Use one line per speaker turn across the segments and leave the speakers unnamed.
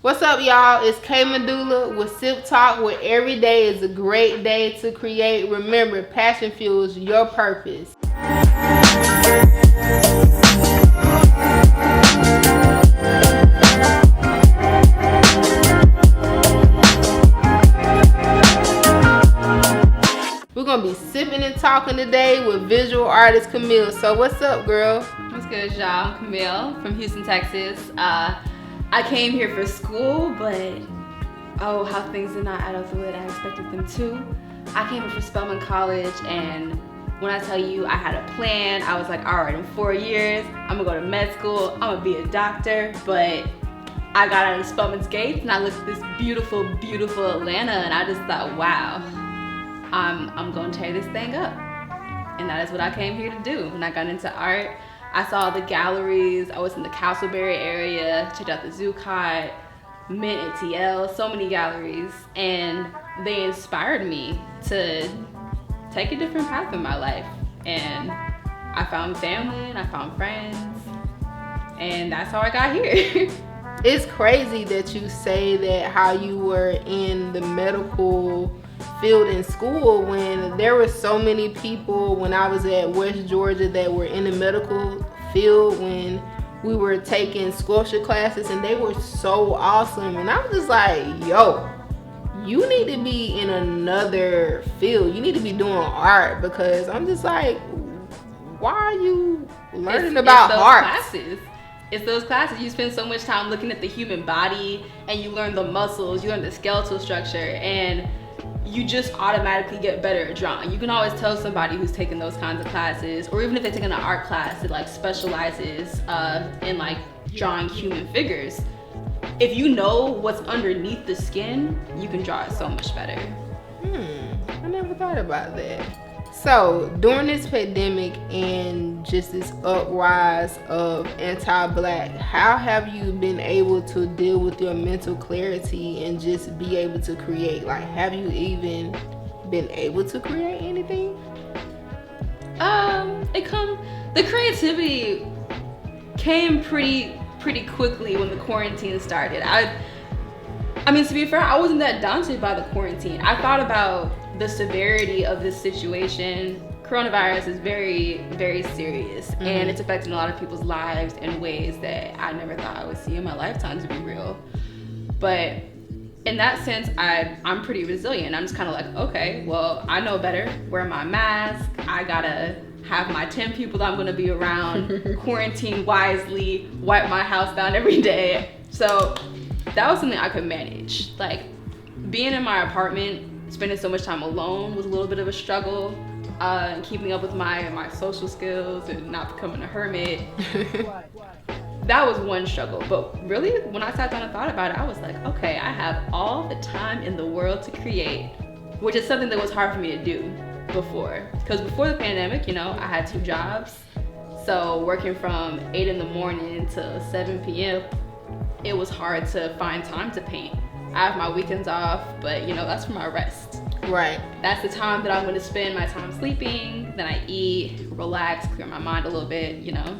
What's up, y'all? It's K Medulla with Sip Talk, where every day is a great day to create. Remember, passion fuels your purpose. We're gonna be sipping and talking today with visual artist Camille. So what's up, girl?
What's good, y'all? I'm Camille from Houston, Texas. I came here for school, but how things did not add up the way that I expected them to. I came here for Spelman College, and when I tell you I had a plan, I was like, all right, in 4 years, I'm gonna go to med school, I'm gonna be a doctor, but I got out of Spelman's gates and I looked at this beautiful, beautiful Atlanta, and I just thought, wow, I'm gonna tear this thing up. And that is what I came here to do. When I got into art, I saw the galleries. I was in the Castleberry area, checked out the Zuccotti, Mint and TL, so many galleries, and they inspired me to take a different path in my life. And I found family and I found friends, and that's how I got here.
It's crazy that you say that, how you were in the medical field in school, when there were so many people when I was at West Georgia that were in the medical field when we were taking sculpture classes, and they were so awesome. And I was just like, yo, you need to be in another field. You need to be doing art, because I'm just like, why are you learning about art?
Classes. It's those classes. You spend so much time looking at the human body, and you learn the muscles, you learn the skeletal structure, and you just automatically get better at drawing. You can always tell somebody who's taking those kinds of classes, or even if they're taking an art class that like specializes in like drawing human figures. If you know what's underneath the skin, you can draw it so much better.
I never thought about that. So during this pandemic and just this uprise of anti-Black, how have you been able to deal with your mental clarity and just be able to create? Like, have you even been able to create anything?
The creativity came pretty quickly when the quarantine started. I mean, to be fair, I wasn't that daunted by the quarantine. I thought about the severity of this situation. Coronavirus is very, very serious, and it's affecting a lot of people's lives in ways that I never thought I would see in my lifetime, to be real. But in that sense, I'm pretty resilient. I'm just kind of like, okay, well, I know better. Wear my mask. I gotta have my 10 people that I'm gonna be around, quarantine wisely, wipe my house down every day. So that was something I could manage. Like, being in my apartment, spending so much time alone was a little bit of a struggle. Keeping up with my social skills and not becoming a hermit. That was one struggle. But really, when I sat down and thought about it, I was like, okay, I have all the time in the world to create, which is something that was hard for me to do before. Because before the pandemic, I had 2 jobs. So working from 8 in the morning to 7 p.m., it was hard to find time to paint. I have my weekends off, but that's for my rest.
Right.
That's the time that I'm going to spend my time sleeping. Then I eat, relax, clear my mind a little bit, Yeah.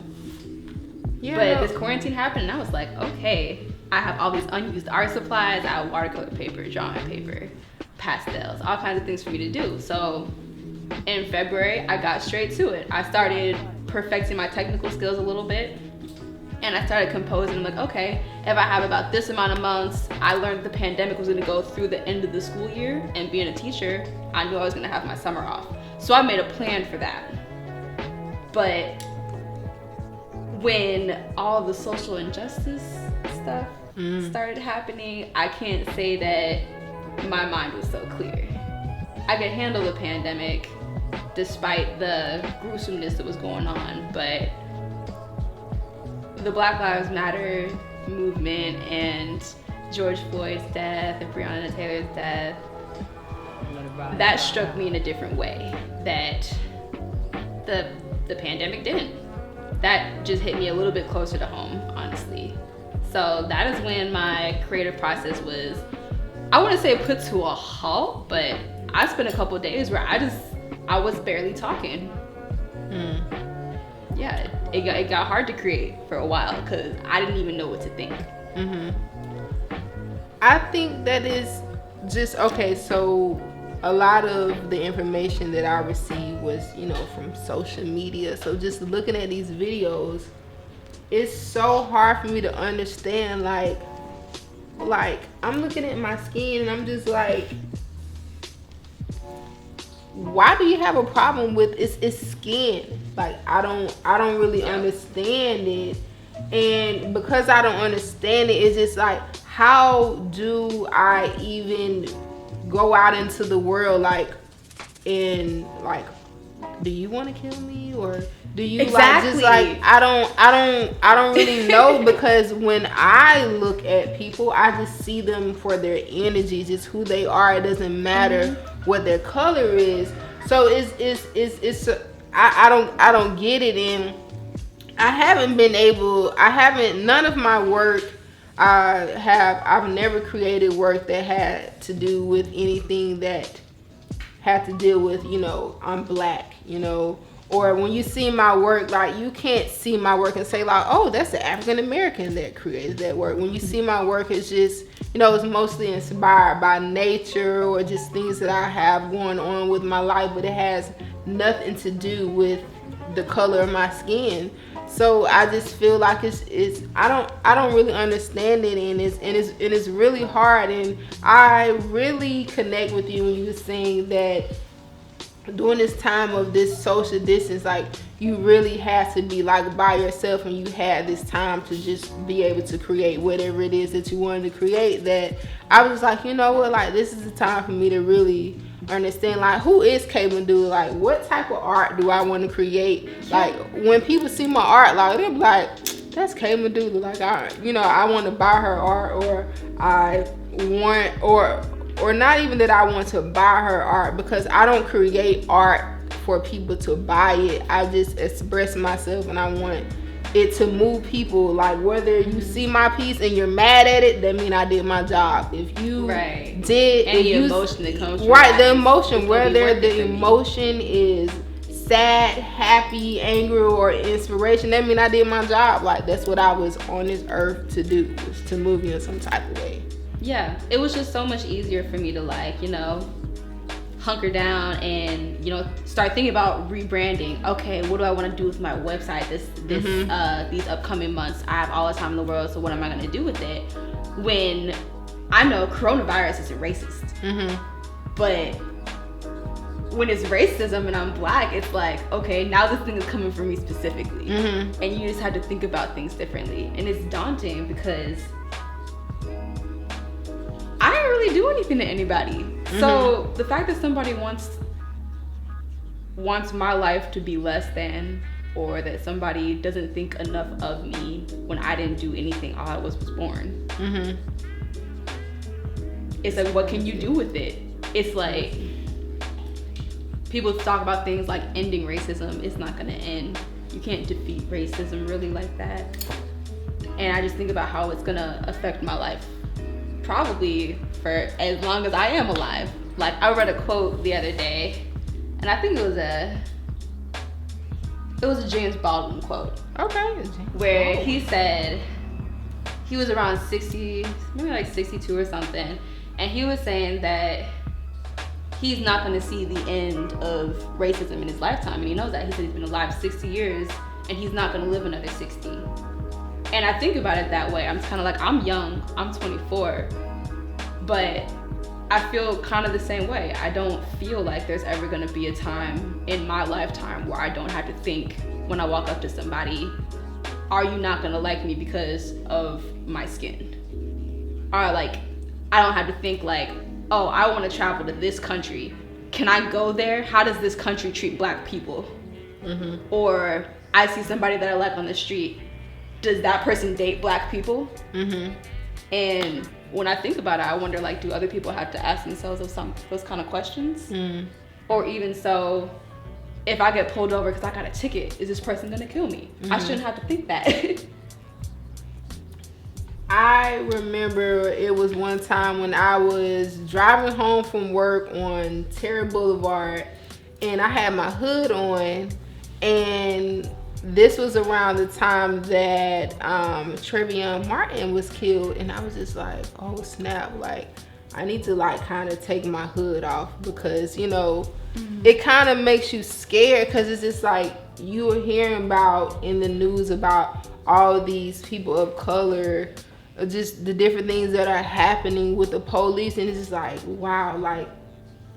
But this quarantine happened, and I was like, okay, I have all these unused art supplies. I have watercolor paper, drawing paper, pastels, all kinds of things for me to do. So in February, I got straight to it. I started perfecting my technical skills a little bit. And I started composing. I'm like, okay, if I have about this amount of months, I learned the pandemic was gonna go through the end of the school year, and being a teacher, I knew I was gonna have my summer off. So I made a plan for that. But when all the social injustice stuff started happening, I can't say that my mind was so clear. I could handle the pandemic despite the gruesomeness that was going on, but the Black Lives Matter movement and George Floyd's death and Breonna Taylor's death, that struck me in a different way that the pandemic didn't. That just hit me a little bit closer to home, honestly. So that is when my creative process was, I wouldn't say put to a halt, but I spent a couple of days where I was barely talking. Yeah, it got hard to create for a while because I didn't even know what to think.
I think that is just okay. So a lot of the information that I received was, from social media. So just looking at these videos, it's so hard for me to understand. Like I'm looking at my skin and I'm just like, why do you have a problem with it's skin? Like I don't really understand it. And because I don't understand it, it's just like, how do I even go out into the world and do you want to kill me, or do you
Exactly.
I don't really know. Because when I look at people, I just see them for their energy, just who they are. It doesn't matter what their color is. So it's I don't get it. And none of my work, I've never created work that had to do with anything that had to deal with, I'm black, or when you see my work, like you can't see my work and say like, oh, that's the African American that created that work. When you see my work, it's just, it's mostly inspired by nature or just things that I have going on with my life, but it has nothing to do with the color of my skin. So I just feel like it's I don't really understand it, and it's really hard. And I really connect with you when you were saying that during this time of this social distance, like you really had to be like by yourself, and you had this time to just be able to create whatever it is that you wanted to create. That I was like, like this is the time for me to really understand, like, who is Kay Medulla? Like, what type of art do I want to create? Like, when people see my art, like, they'll be like, that's Kay Medulla. Like, I want to buy her art, or I want, or not even that I want to buy her art, because I don't create art for people to buy it. I just express myself, and I want it to move people. Like, whether you see my piece and you're mad at it, that mean I did my job. If you did,
and the emotion that comes from
the emotion, whether the emotion is sad, happy, angry, or inspiration, that mean I did my job. Like, that's what I was on this earth to do, was to move you in some type of way.
Yeah, it was just so much easier for me to hunker down and start thinking about rebranding. Okay, what do I want to do with my website these upcoming months? I have all the time in the world, so what am I going to do with it? When I know coronavirus isn't racist, but when it's racism and I'm black, it's like, okay, now this thing is coming from me specifically, and you just have to think about things differently, and it's daunting because I didn't really do anything to anybody. So the fact that somebody wants my life to be less than, or that somebody doesn't think enough of me when I didn't do anything, all I was born. It's like, what can you do with it? It's like, people talk about things like ending racism. It's not gonna end. You can't defeat racism really like that. And I just think about how it's gonna affect my life probably for as long as I am alive. Like, I read a quote the other day, and I think it was a James Baldwin quote.
Okay.
Where he said, he was around 60, maybe like 62 or something, and he was saying that he's not going to see the end of racism in his lifetime, and he knows that. He said he's been alive 60 years, and he's not going to live another 60. And I think about it that way. I'm kind of like, I'm young, I'm 24, but I feel kind of the same way. I don't feel like there's ever gonna be a time in my lifetime where I don't have to think, when I walk up to somebody, are you not gonna like me because of my skin? Or like, I don't have to think like, oh, I wanna travel to this country. Can I go there? How does this country treat black people? Or I see somebody that I like on the street. Does that person date black people? And when I think about it, I wonder, like, do other people have to ask themselves those kind of questions? Or even so, if I get pulled over because I got a ticket, is this person gonna kill me? I shouldn't have to think that.
I remember it was one time when I was driving home from work on Terry Boulevard, and I had my hood on, and this was around the time that Trayvon Martin was killed, and I was just like, oh snap, like I need to like kind of take my hood off, because you know, it kind of makes you scared, because it's just like you are hearing about in the news about all these people of color, just the different things that are happening with the police, and it's just like, wow, like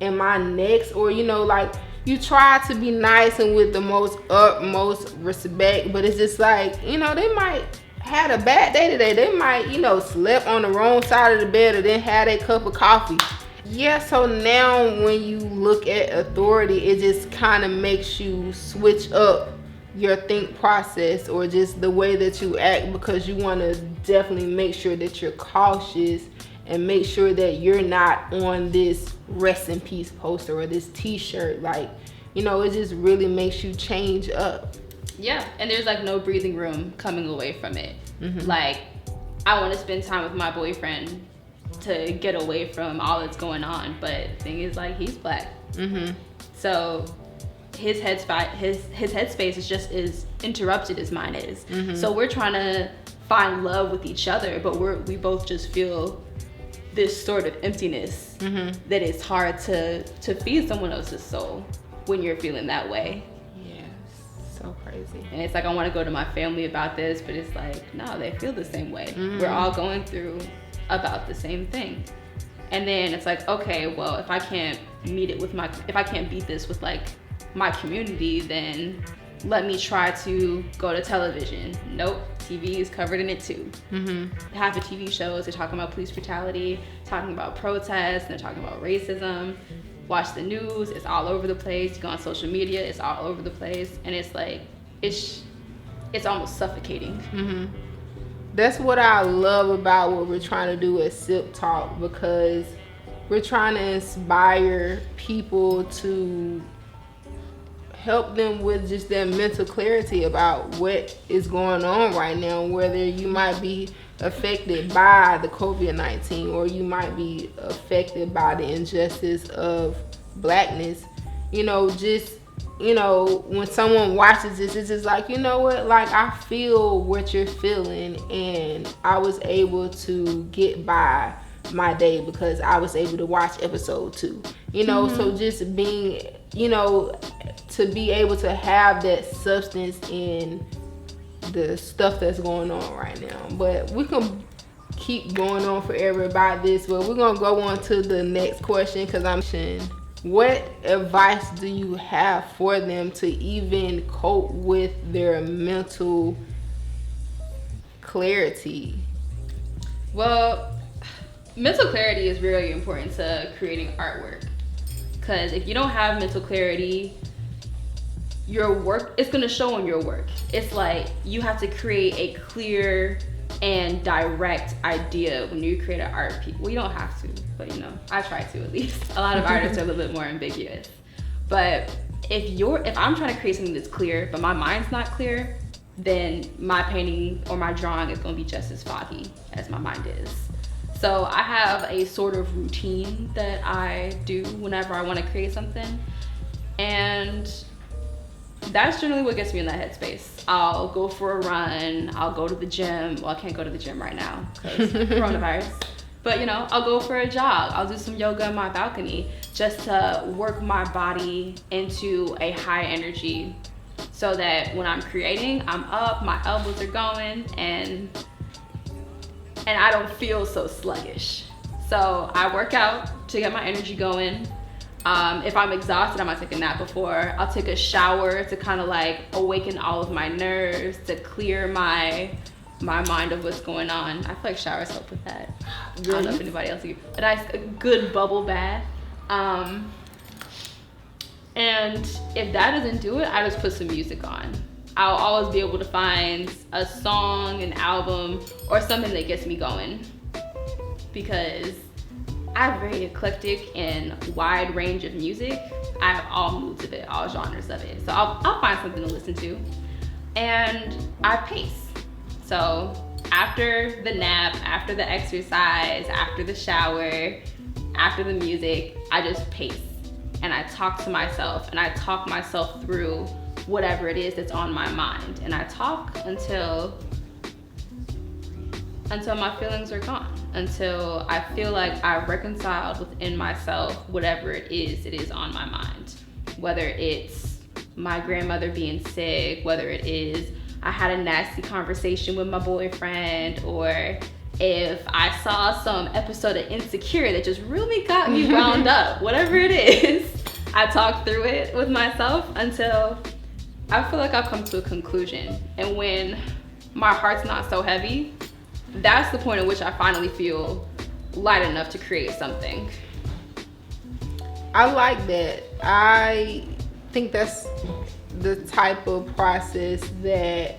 am I next? Or you know, like you try to be nice and with the most utmost respect, but it's just like, you know, they might had a bad day today. They might, you know, slept on the wrong side of the bed or didn't have a cup of coffee. Yeah, so now when you look at authority, it just kind of makes you switch up your think process or just the way that you act, because you want to definitely make sure that you're cautious and make sure that you're not on this rest in peace poster or this t-shirt. Like, you know, it just really makes you change up.
Yeah, and there's like no breathing room coming away from it. Like, I want to spend time with my boyfriend to get away from all that's going on, but the thing is, like, he's black. So his headspace is just as interrupted as mine is. So we're trying to find love with each other, but we both just feel this sort of emptiness that it's hard to feed someone else's soul when you're feeling that way.
Yeah, so crazy.
And it's like, I want to go to my family about this, but it's like, no, they feel the same way. We're all going through about the same thing. And then it's like, okay, well, if I can't if I can't beat this with like my community, then let me try to go to television. Nope, TV is covered in it too. Half the TV shows, they're talking about police brutality, talking about protests, and they're talking about racism. Watch the news, it's all over the place. You go on social media, it's all over the place. And it's like, it's almost suffocating.
That's what I love about what we're trying to do at Sip Talk, because we're trying to inspire people to help them with just their mental clarity about what is going on right now, whether you might be affected by the COVID-19 or you might be affected by the injustice of blackness. You know, just, you know, when someone watches this, it's just like, you know what, like I feel what you're feeling, and I was able to get by my day because I was able to watch episode 2. You know, so just being, you know, to be able to have that substance in the stuff that's going on right now. But we can keep going on forever about this, but we're gonna go on to the next question, because what advice do you have for them to even cope with their mental clarity?
Well, mental clarity is really important to creating artwork, because if you don't have mental clarity, your work, it's going to show in your work. It's like you have to create a clear and direct idea when you create an art piece. Well, you don't have to, but you know, I try to at least. A lot of artists are a little bit more ambiguous. But if I'm trying to create something that's clear, but my mind's not clear, then my painting or my drawing is going to be just as foggy as my mind is. So I have a sort of routine that I do whenever I want to create something. And that's generally what gets me in that headspace. I'll go for a run, I'll go to the gym. Well, I can't go to the gym right now because coronavirus. But you know, I'll go for a jog. I'll do some yoga on my balcony just to work my body into a high energy so that when I'm creating, I'm up, my elbows are going, and I don't feel so sluggish. So I work out to get my energy going. If I'm exhausted, I might take a nap before. I'll take a shower to kind of like awaken all of my nerves, to clear my mind of what's going on. I feel like showers help with that. Really? I don't know if anybody else, but a good bubble bath. And if that doesn't do it, I just put some music on. I'll always be able to find a song, an album, or something that gets me going, because I have a very eclectic and wide range of music. I have all moods of it, all genres of it. So I'll find something to listen to, and I pace. So after the nap, after the exercise, after the shower, after the music, I just pace and I talk to myself and I talk myself through whatever it is that's on my mind. And I talk until my feelings are gone, until I feel like I've reconciled within myself whatever it is on my mind. Whether it's my grandmother being sick, whether it is I had a nasty conversation with my boyfriend, or if I saw some episode of Insecure that just really got me wound up, whatever it is, I talk through it with myself until I feel like I've come to a conclusion. And when my heart's not so heavy, that's the point at which I finally feel light enough to create something.
I like that. I think that's the type of process that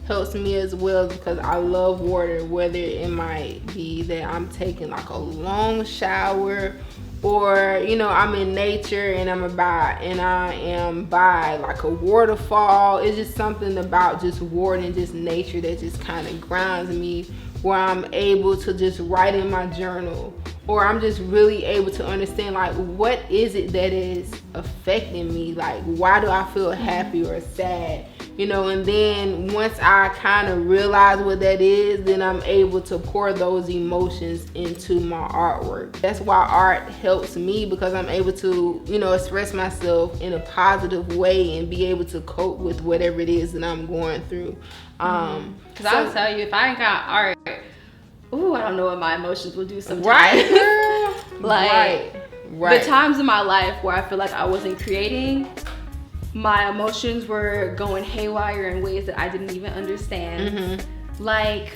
helps me as well, because I love water, whether it might be that I'm taking like a long shower, or I'm in nature and I am by like a waterfall. It's just something about just water and just nature that just kind of grounds me, where I'm able to just write in my journal, or I'm just really able to understand like what is it that is affecting me, like why do I feel happy or sad, and then once I kind of realize what that is, then I'm able to pour those emotions into my artwork. That's why art helps me, because I'm able to express myself in a positive way and be able to cope with whatever it is that I'm going through.
Because I'll tell you, if I ain't got art, I don't know what my emotions will do sometimes.
Right.
Like,
right.
The times in my life where I feel like I wasn't creating, my emotions were going haywire in ways that I didn't even understand.
Mm-hmm.
Like,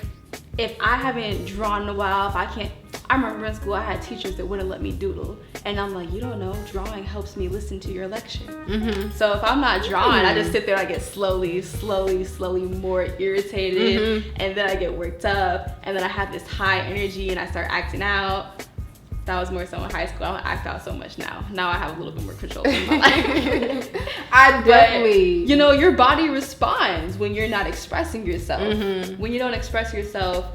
if I haven't drawn in a while, I remember in school I had teachers that wouldn't let me doodle. And I'm like, you don't know, drawing helps me listen to your lecture.
Mm-hmm.
So if I'm not drawing, I just sit there and I get slowly more irritated.
Mm-hmm.
And then I get worked up. And then I have this high energy and I start acting out. That was more so in high school. I don't act out so much now. Now I have a little bit more control in my life.
I definitely.
But, your body responds when you're not expressing yourself.
Mm-hmm.
When you don't express yourself,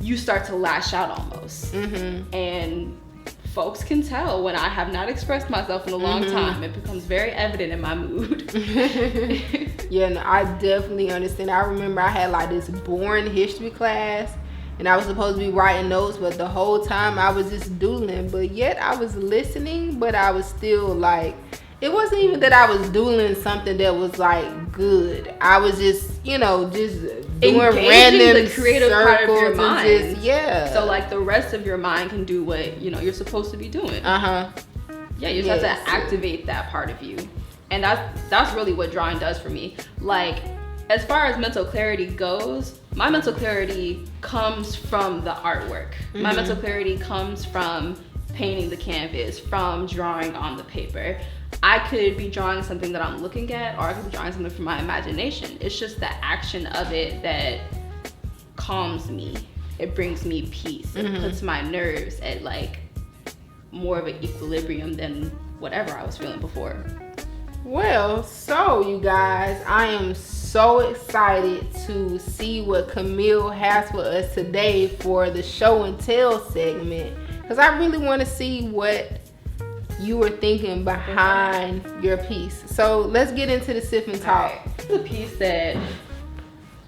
you start to lash out almost.
Mm-hmm.
And folks can tell when I have not expressed myself in a long time. It becomes very evident in my mood.
Yeah, no, I definitely understand. I remember I had like this boring history class, and I was supposed to be writing notes, but the whole time I was just doodling. But yet I was listening, but I was still like, it wasn't even that I was doodling something that was like good. I was just, just doing random
the creative part of your mind.
So
like the rest of your mind can do what you're supposed to be doing.
Yeah,
you just have to activate that part of you, and that's really what drawing does for me. Like, as far as mental clarity goes, my mental clarity comes from the artwork. My mental clarity comes from painting the canvas, from drawing on the paper. I could be drawing something that I'm looking at, or I could be drawing something from my imagination. It's just the action of it that calms me. It brings me peace. It puts my nerves at like more of an equilibrium than whatever I was feeling before.
Well, so you guys, I am so excited to see what Camille has for us today for the show and tell segment, because I really want to see what you were thinking behind your piece. So let's get into the sip and talk.
Right. This is a piece that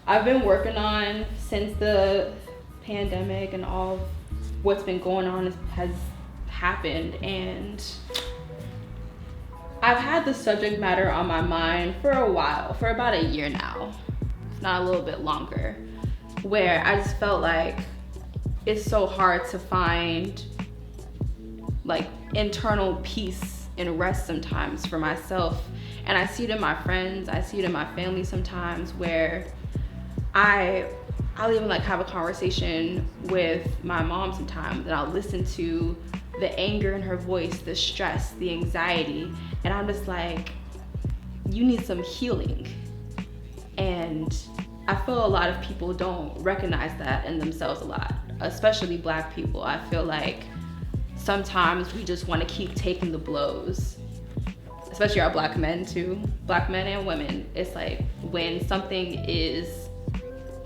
I've been working on since the pandemic and all what's been going on has happened, and I've had the subject matter on my mind for a while, for about a year now, if not a little bit longer, where I just felt like it's so hard to find like internal peace and rest sometimes for myself. And I see it in my friends, I see it in my family sometimes, where I'll even like have a conversation with my mom sometimes, and I'll listen to the anger in her voice, the stress, the anxiety, and I'm just like, you need some healing. And I feel a lot of people don't recognize that in themselves a lot, especially Black people. I feel like sometimes we just want to keep taking the blows, especially our Black men too, Black men and women. It's like when something is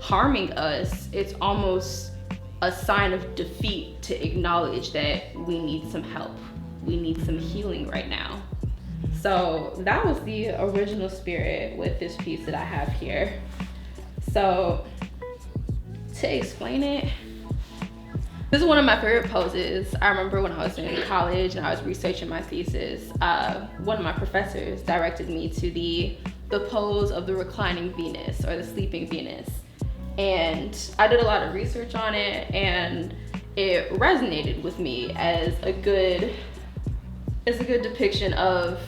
harming us, it's almost a sign of defeat to acknowledge that we need some help. We need some healing right now. So that was the original spirit with this piece that I have here. So to explain it, this is one of my favorite poses. I remember when I was in college and I was researching my thesis, one of my professors directed me to the pose of the reclining Venus or the sleeping Venus. And I did a lot of research on it, and it resonated with me as a good depiction of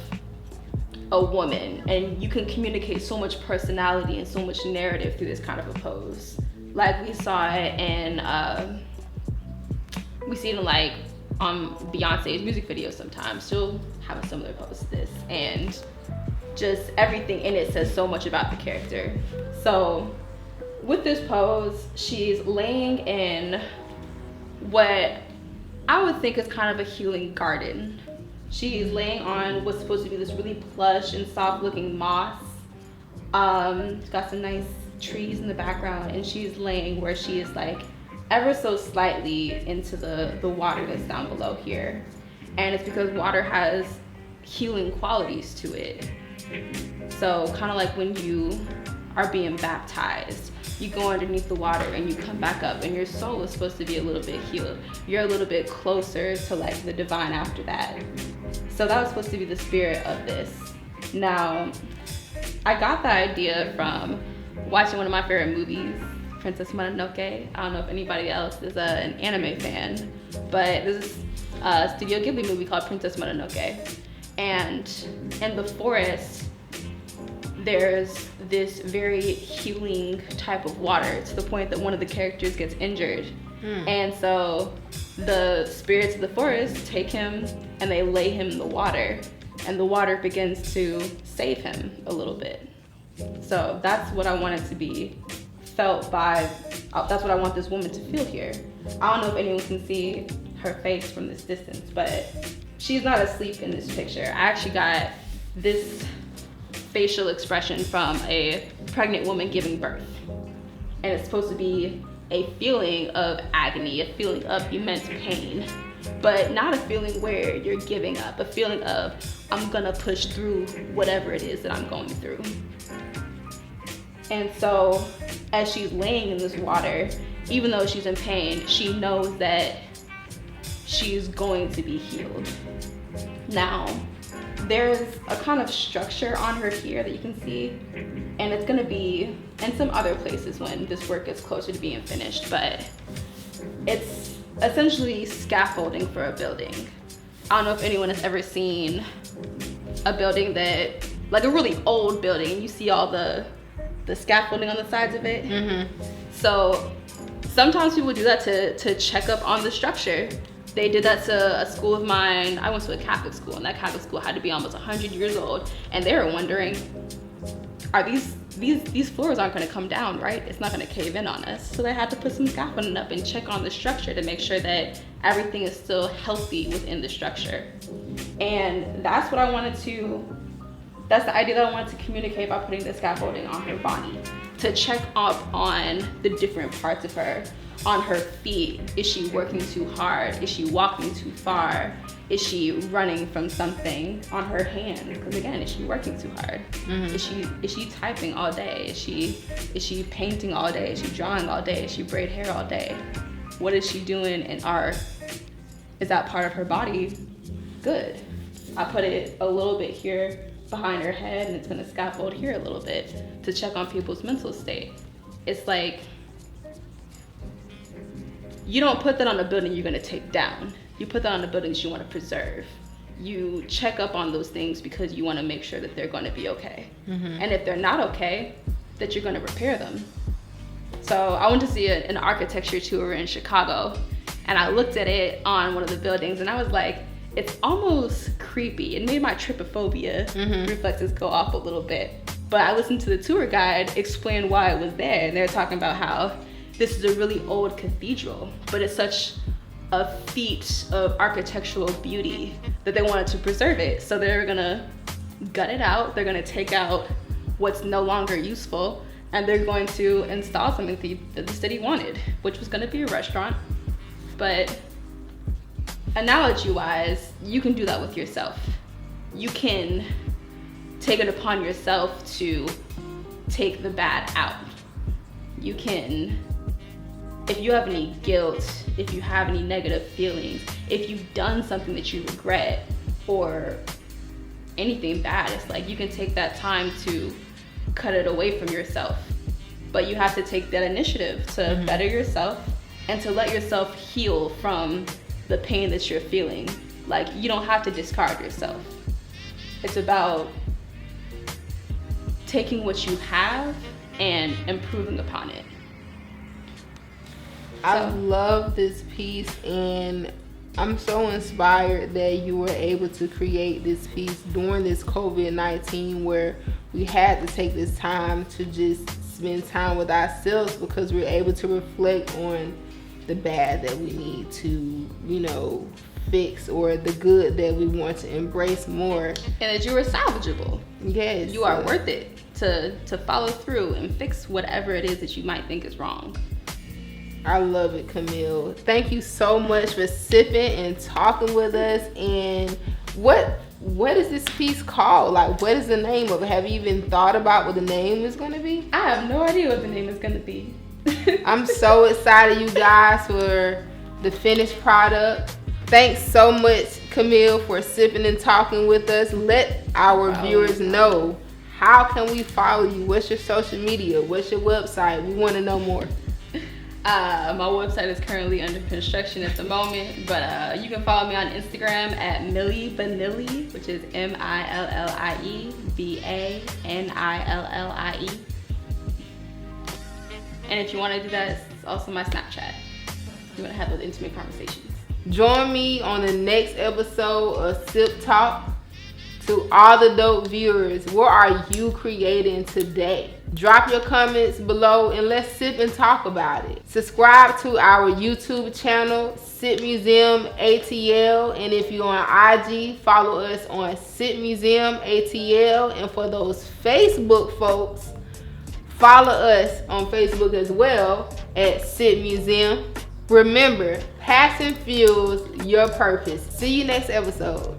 a woman, and you can communicate so much personality and so much narrative through this kind of a pose. Like we saw it in we see it in like Beyonce's music videos sometimes. She'll have a similar pose to this, and just everything in it says so much about the character. So with this pose, she's laying in what I would think is kind of a healing garden. She's laying on what's supposed to be this really plush and soft looking moss. It's got some nice trees in the background, and she's laying where she is like ever so slightly into the water that's down below here. And it's because water has healing qualities to it. So kind of like when you are being baptized, you go underneath the water and you come back up, and your soul is supposed to be a little bit healed. You're a little bit closer to like the divine after that. So that was supposed to be the spirit of this. Now, I got the idea from watching one of my favorite movies, Princess Mononoke. I don't know if anybody else is an anime fan, but this is a Studio Ghibli movie called Princess Mononoke. And in the forest, there's this very healing type of water to the point that one of the characters gets injured. And so the spirits of the forest take him and they lay him in the water, and the water begins to save him a little bit. So that's what I want it to be felt by, that's what I want this woman to feel here. I don't know if anyone can see her face from this distance, but she's not asleep in this picture. I actually got this facial expression from a pregnant woman giving birth. And it's supposed to be a feeling of agony, a feeling of immense pain, but not a feeling where you're giving up, a feeling of, I'm gonna push through whatever it is that I'm going through. And so as she's laying in this water, even though she's in pain, she knows that she's going to be healed. Now, there's a kind of structure on her here that you can see, and it's gonna be in some other places when this work gets closer to being finished, but it's essentially scaffolding for a building. I don't know if anyone has ever seen a building that, like a really old building, and you see all the scaffolding on the sides of it. So sometimes people do that to check up on the structure. They did that to a school of mine. I went to a Catholic school, and that Catholic school had to be almost 100 years old, and they were wondering, are these floors aren't going to come down, right? It's not going to cave in on us. So they had to put some scaffolding up and check on the structure to make sure that everything is still healthy within the structure. And that's what I wanted to, that's the idea that I wanted to communicate by putting the scaffolding on her body, to check up on the different parts of her. On her feet, is she working too hard? Is she walking too far? Is she running from something? On her hand, because again, is she working too hard? Is she typing all day? Is she painting all day? Is she drawing all day? Is she braid hair all day? What is she doing in art? Is that part of her body? Good. I put it a little bit here behind her head, and it's gonna scaffold here a little bit to check on people's mental state. It's like, you don't put that on a building you're gonna take down. You put that on the buildings you wanna preserve. You check up on those things because you wanna make sure that they're gonna be okay. And if they're not okay, that you're gonna repair them. So I went to see an architecture tour in Chicago, and I looked at it on one of the buildings, and I was like, it's almost creepy. It made my trypophobia reflexes go off a little bit. But I listened to the tour guide explain why it was there, and they're talking about how this is a really old cathedral, but it's such a feat of architectural beauty that they wanted to preserve it. So they're gonna gut it out, they're gonna take out what's no longer useful, and they're going to install something that the city wanted, which was gonna be a restaurant. But analogy-wise, you can do that with yourself. You can take it upon yourself to take the bad out. You can, if you have any guilt, if you have any negative feelings, if you've done something that you regret or anything bad, it's like you can take that time to cut it away from yourself. But you have to take that initiative to better yourself and to let yourself heal from the pain that you're feeling. Like, you don't have to discard yourself. It's about taking what you have and improving upon it.
I love this piece, and I'm so inspired that you were able to create this piece during this COVID-19 where we had to take this time to just spend time with ourselves, because we're able to reflect on the bad that we need to, fix, or the good that we want to embrace more.
And that you are salvageable.
Yes.
You are worth it to follow through and fix whatever it is that you might think is wrong.
I love it, Camille. Thank you so much for sipping and talking with us. And what is this piece called? Like, what is the name of it? Have you even thought about what the name is going to be?
I have no idea what the name is going to be.
I'm so excited, you guys, for the finished product. Thanks so much, Camille, for sipping and talking with us. Let our viewers know, how can we follow you? What's your social media? What's your website? We want to know more.
My website is currently under construction at the moment, but you can follow me on Instagram at Millie Vanillie, which is MILLIE VANILLIE. And if you want to do that, it's also my Snapchat. You want to have those intimate conversations.
Join me on the next episode of Sip Talk. To all the dope viewers, what are you creating today? Drop your comments below and let's sip and talk about it. Subscribe to our YouTube channel, Sip Museum ATL. And if you're on IG, follow us on Sip Museum ATL. And for those Facebook folks, follow us on Facebook as well at Sip Museum. Remember, passion fuels your purpose. See you next episode.